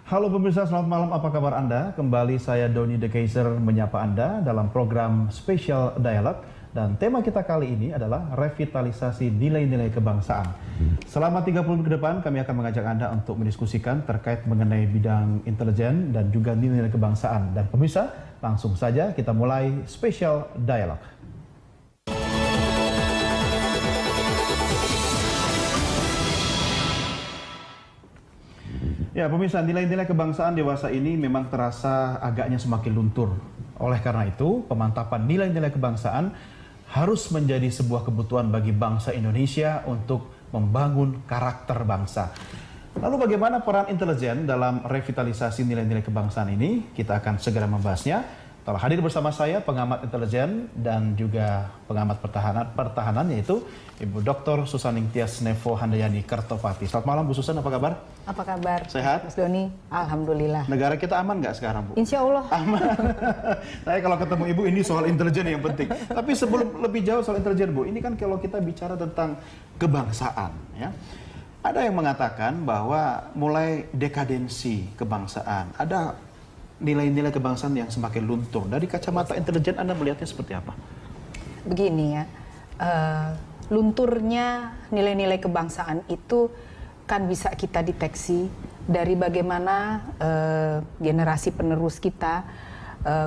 Halo pemirsa, selamat malam. Apa kabar Anda? Kembali saya Doni The Kaiser menyapa Anda dalam program Special Dialogue. Dan tema kita kali ini adalah revitalisasi nilai-nilai kebangsaan. Selama 30 menit ke depan, kami akan mengajak Anda untuk mendiskusikan terkait mengenai bidang intelijen dan juga nilai-nilai kebangsaan. Dan pemirsa, langsung saja kita mulai Special Dialogue. Ya, pemirsa, nilai-nilai kebangsaan dewasa ini memang terasa agaknya semakin luntur. Oleh karena itu, pemantapan nilai-nilai kebangsaan harus menjadi sebuah kebutuhan bagi bangsa Indonesia untuk membangun karakter bangsa. Lalu bagaimana peran intelijen dalam revitalisasi nilai-nilai kebangsaan ini? Kita akan segera membahasnya. Telah hadir bersama saya pengamat intelijen dan juga pengamat pertahanan yaitu Ibu Dr. Susaning Tias Nevo Handayani Kertopati. Selamat malam Bu Susan, apa kabar? Apa kabar? Sehat? Mas Doni, alhamdulillah. Negara kita aman nggak sekarang, Bu? Insya Allah. Aman. Saya kalau ketemu Ibu ini soal intelijen yang penting. Tapi sebelum lebih jauh soal intelijen, Bu, ini kan kalau kita bicara tentang kebangsaan, ya. Ada yang mengatakan bahwa mulai dekadensi kebangsaan, ada nilai-nilai kebangsaan yang semakin luntur. Dari kacamata intelijen Anda melihatnya seperti apa? Begini ya, lunturnya nilai-nilai kebangsaan itu kan bisa kita deteksi dari bagaimana generasi penerus kita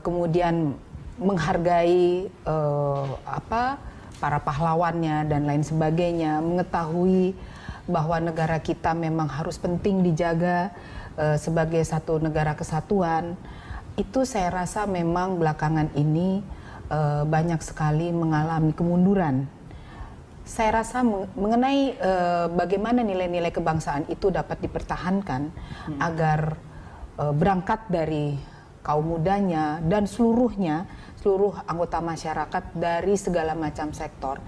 kemudian menghargai para pahlawannya dan lain sebagainya, mengetahui bahwa negara kita memang harus penting dijaga sebagai satu negara kesatuan. Itu saya rasa memang belakangan ini banyak sekali mengalami kemunduran. Saya rasa mengenai bagaimana nilai-nilai kebangsaan itu dapat dipertahankan agar berangkat dari kaum mudanya dan seluruh anggota masyarakat dari segala macam sektor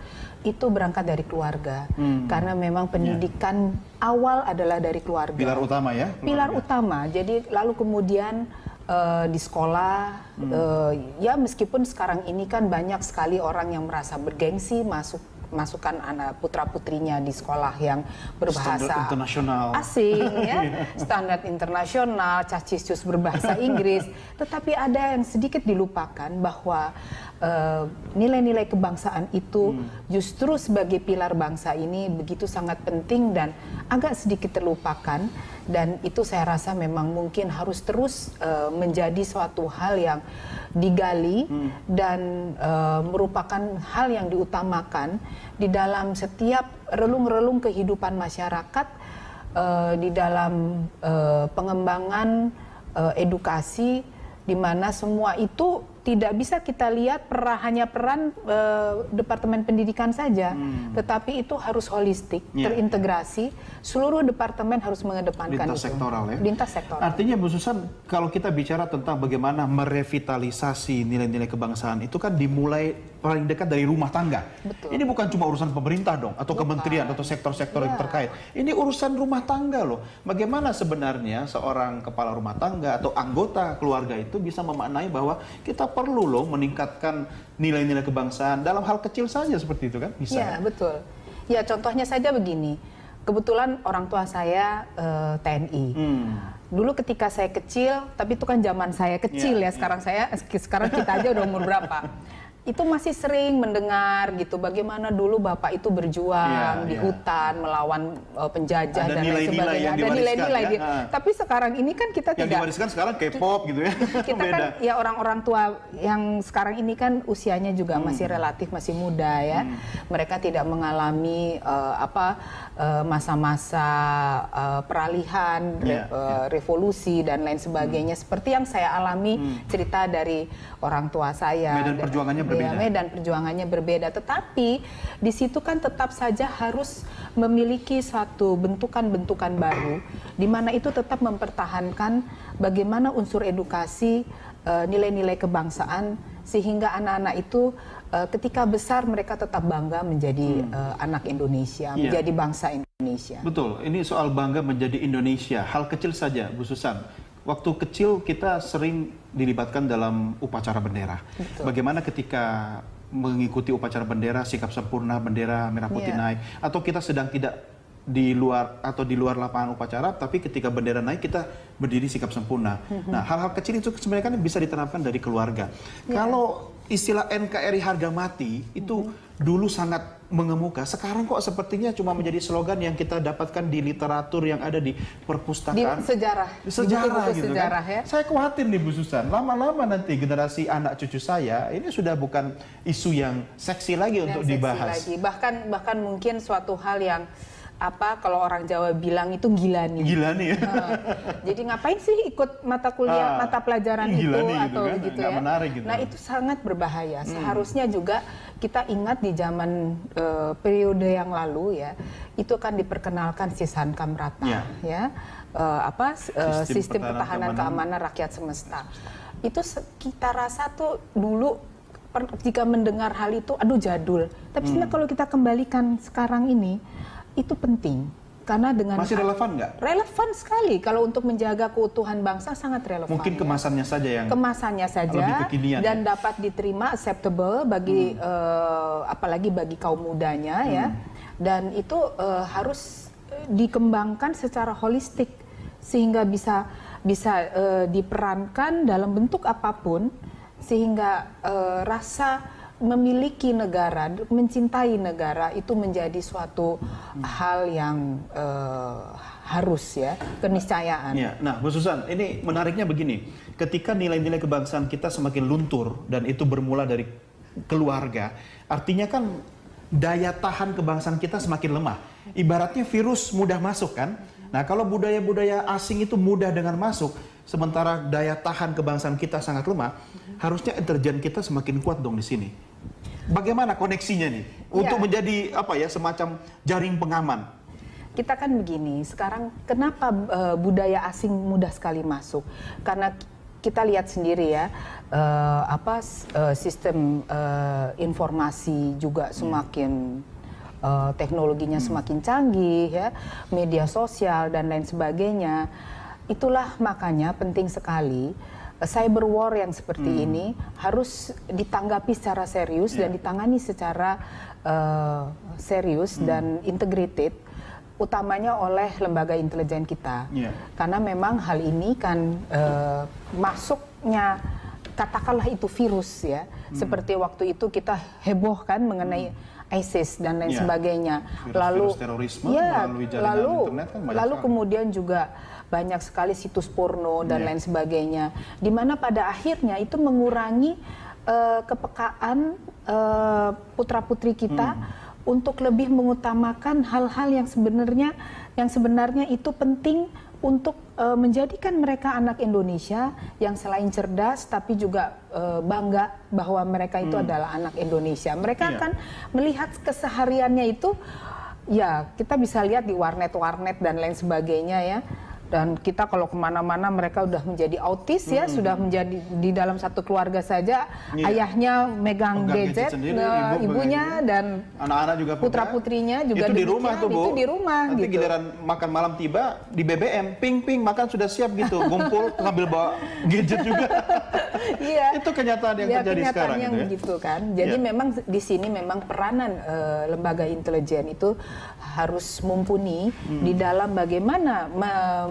itu berangkat dari keluarga, karena memang pendidikan awal adalah dari keluarga. Pilar utama ya? Pilar utama. Jadi lalu kemudian di sekolah, ya meskipun sekarang ini kan banyak sekali orang yang merasa bergengsi masukkan anak putra-putrinya di sekolah yang berbahasa standar internasional asing ya, standar internasional, cacisius berbahasa Inggris, tetapi ada yang sedikit dilupakan bahwa nilai-nilai kebangsaan itu justru sebagai pilar bangsa ini begitu sangat penting dan agak sedikit terlupakan, dan itu saya rasa memang mungkin harus terus menjadi suatu hal yang digali dan merupakan hal yang diutamakan di dalam setiap relung-relung kehidupan masyarakat, di dalam pengembangan edukasi, di mana semua itu tidak bisa kita lihat hanya peran Departemen Pendidikan saja, tetapi itu harus holistik, terintegrasi. Seluruh departemen harus mengedepankan lintas sektoral ya. Lintas sektoral. Artinya Bu Susan, kalau kita bicara tentang bagaimana merevitalisasi nilai-nilai kebangsaan itu kan dimulai paling dekat dari rumah tangga. Betul. Ini bukan cuma urusan pemerintah dong, atau kementerian atau sektor-sektor yang terkait. Ini urusan rumah tangga loh. Bagaimana sebenarnya seorang kepala rumah tangga atau anggota keluarga itu bisa memaknai bahwa kita perlu loh meningkatkan nilai-nilai kebangsaan dalam hal kecil saja seperti itu kan? Bisa. Ya, betul. Ya, contohnya saja begini. Kebetulan orang tua saya TNI. Dulu ketika saya kecil, tapi itu kan zaman saya kecil ya. Sekarang kita aja udah umur berapa? Itu masih sering mendengar gitu bagaimana dulu bapak itu berjuang di hutan melawan penjajah dan lain sebagainya. Ada nilai-nilai tapi sekarang ini kan kita yang diwariskan sekarang K-pop gitu ya. Kita kan ya orang-orang tua yang sekarang ini kan usianya juga masih relatif masih muda ya. Mereka tidak mengalami masa-masa peralihan, revolusi dan lain sebagainya seperti yang saya alami cerita dari orang tua saya. Medan perjuangannya berbeda. Medan perjuangannya berbeda, tetapi di situ kan tetap saja harus memiliki suatu bentukan-bentukan baru, di mana itu tetap mempertahankan bagaimana unsur edukasi, nilai-nilai kebangsaan, sehingga anak-anak itu ketika besar mereka tetap bangga menjadi anak Indonesia, menjadi bangsa Indonesia. Betul, ini soal bangga menjadi Indonesia. Hal kecil saja, Bu Susan. Waktu kecil kita sering dilibatkan dalam upacara bendera. Betul. Bagaimana ketika mengikuti upacara bendera, sikap sempurna bendera merah putih naik, atau kita sedang tidak di luar atau di luar lapangan upacara, tapi ketika bendera naik kita berdiri sikap sempurna. Nah, hal-hal kecil itu sebenarnya kan bisa diterapkan dari keluarga. Kalau istilah NKRI harga mati itu dulu sangat mengemuka, sekarang kok sepertinya cuma menjadi slogan yang kita dapatkan di literatur yang ada di perpustakaan. Di sejarah, Di sejarah buku-buku gitu sejarah, kan. ya. Saya khawatir nih Bu Susan, lama-lama nanti generasi anak cucu saya ini sudah bukan isu yang seksi lagi untuk Yang seksi dibahas. lagi. Bahkan mungkin suatu hal yang kalau orang Jawa bilang itu gila nih. Gila nih ya. Jadi ngapain sih ikut mata kuliah, mata pelajaran itu gila nih, atau kan? gitu Nggak ya. menarik gitu. Nah, itu sangat berbahaya. Seharusnya juga kita ingat di zaman periode yang lalu ya, itu kan diperkenalkan si Sankamrata ya. Sistem pertahanan keamanan rakyat semesta. Itu kita rasa tuh dulu jika mendengar hal itu aduh jadul. Tapi sebenarnya kalau kita kembalikan sekarang ini itu penting karena dengan masih relevan nggak? Relevan sekali kalau untuk menjaga keutuhan bangsa sangat relevan. Mungkin kemasannya saja yang kemasannya saja lebih kekinian, dan dapat diterima acceptable bagi apalagi bagi kaum mudanya ya. Dan itu harus dikembangkan secara holistik sehingga bisa diperankan dalam bentuk apapun sehingga rasa memiliki negara, mencintai negara itu menjadi suatu hal yang harus ya, keniscayaan. Ya. Nah, Bu Susan, ini menariknya begini, ketika nilai-nilai kebangsaan kita semakin luntur dan itu bermula dari keluarga, artinya kan daya tahan kebangsaan kita semakin lemah. Ibaratnya virus mudah masuk kan? Nah, kalau budaya-budaya asing itu mudah dengan masuk, sementara daya tahan kebangsaan kita sangat lemah, harusnya intelijen kita semakin kuat dong di sini. Bagaimana koneksinya nih untuk menjadi semacam jaring pengaman? Kita kan begini, sekarang kenapa budaya asing mudah sekali masuk? Karena kita lihat sendiri ya, sistem informasi juga semakin teknologinya semakin canggih ya, media sosial dan lain sebagainya. Itulah makanya penting sekali cyber war yang seperti ini harus ditanggapi secara serius dan ditangani secara serius dan integrated, utamanya oleh lembaga intelijen kita. Karena memang hal ini kan masuknya katakanlah itu virus ya, seperti waktu itu kita heboh kan mengenai ISIS dan lain sebagainya. Virus terorisme melalui jaringan internet kan banyak kemudian juga banyak sekali situs porno dan lain sebagainya, di mana pada akhirnya itu mengurangi kepekaan putra-putri kita untuk lebih mengutamakan hal-hal yang sebenarnya itu penting untuk menjadikan mereka anak Indonesia yang selain cerdas tapi juga bangga bahwa mereka itu adalah anak Indonesia. Mereka akan melihat kesehariannya itu, ya kita bisa lihat di warnet-warnet dan lain sebagainya ya. Dan kita kalau kemana-mana mereka udah menjadi autis ya, sudah menjadi di dalam satu keluarga saja, ayahnya megang gadget, ibunya dan anak-anak juga putra-putrinya juga itu di rumah tuh Bu. Itu di rumah. Nanti gitu. giliran makan malam tiba di BBM, ping makan sudah siap gitu, ngumpul ngambil bawa gadget juga. Iya. Itu kenyataan yang terjadi sekarang yang gitu ya. begitu kan. Jadi memang di sini memang peranan lembaga intelijen itu harus mumpuni di dalam bagaimana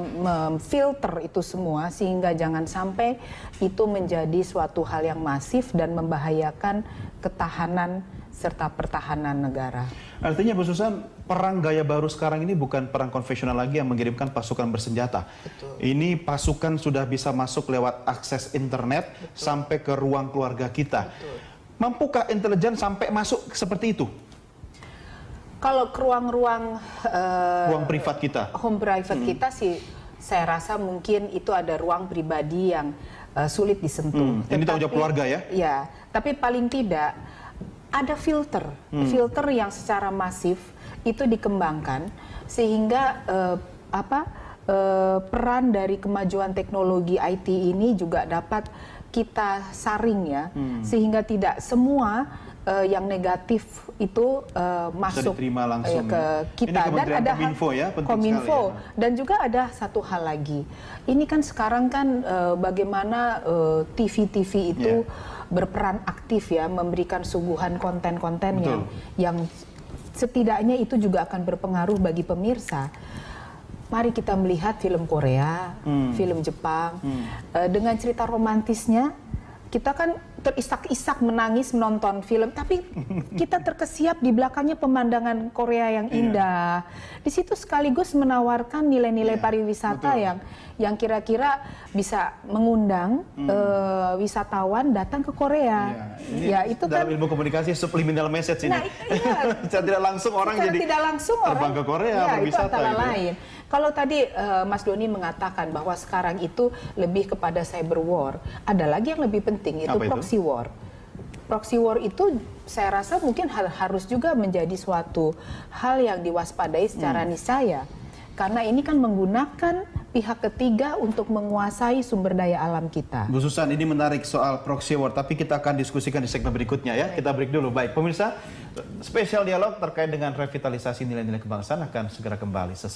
memfilter itu semua sehingga jangan sampai itu menjadi suatu hal yang masif dan membahayakan ketahanan serta pertahanan negara. Artinya Bu Susan, perang gaya baru sekarang ini bukan perang konvensional lagi yang mengirimkan pasukan bersenjata. Betul. Ini pasukan sudah bisa masuk lewat akses internet sampai ke ruang keluarga kita. Betul. Mampukah intelijen sampai masuk seperti itu? Kalau ke ruang-ruang ruang privat kita, home private kita sih, saya rasa mungkin itu ada ruang pribadi yang sulit disentuh. Ini tanggung jawab keluarga ya? Ya, tapi paling tidak ada filter yang secara masif itu dikembangkan sehingga peran dari kemajuan teknologi IT ini juga dapat kita saring ya, sehingga tidak semua yang negatif itu masuk langsung ke kita. ini dan ada Kominfo ya, Kominfo ya. Dan juga ada satu hal lagi, ini kan sekarang kan bagaimana TV-TV itu berperan aktif ya, memberikan suguhan konten-konten yang setidaknya itu juga akan berpengaruh bagi pemirsa. Mari kita melihat film Korea, film Jepang, dengan cerita romantisnya, kita kan terisak-isak menangis menonton film, tapi kita terkesiap di belakangnya pemandangan Korea yang indah. Di situ sekaligus menawarkan nilai-nilai pariwisata yang kira-kira bisa mengundang wisatawan datang ke Korea. Ini Itu dalam kan ilmu komunikasi subliminal message ini. Nah, iya. Secara tidak langsung orang secara jadi tidak langsung terbang orang, ke Korea ya, berwisata itu antara gitu ya. lain. Kalau tadi Mas Doni mengatakan bahwa sekarang itu lebih kepada cyber war, ada lagi yang lebih penting, yaitu Apa itu? proxy war. Proxy war itu saya rasa mungkin harus juga menjadi suatu hal yang diwaspadai secara niscaya. Karena ini kan menggunakan pihak ketiga untuk menguasai sumber daya alam kita. Bu Susan, ini menarik soal proxy war, tapi kita akan diskusikan di segmen berikutnya ya. Kita break dulu. Baik, pemirsa, spesial dialog terkait dengan revitalisasi nilai-nilai kebangsaan akan segera kembali sesaat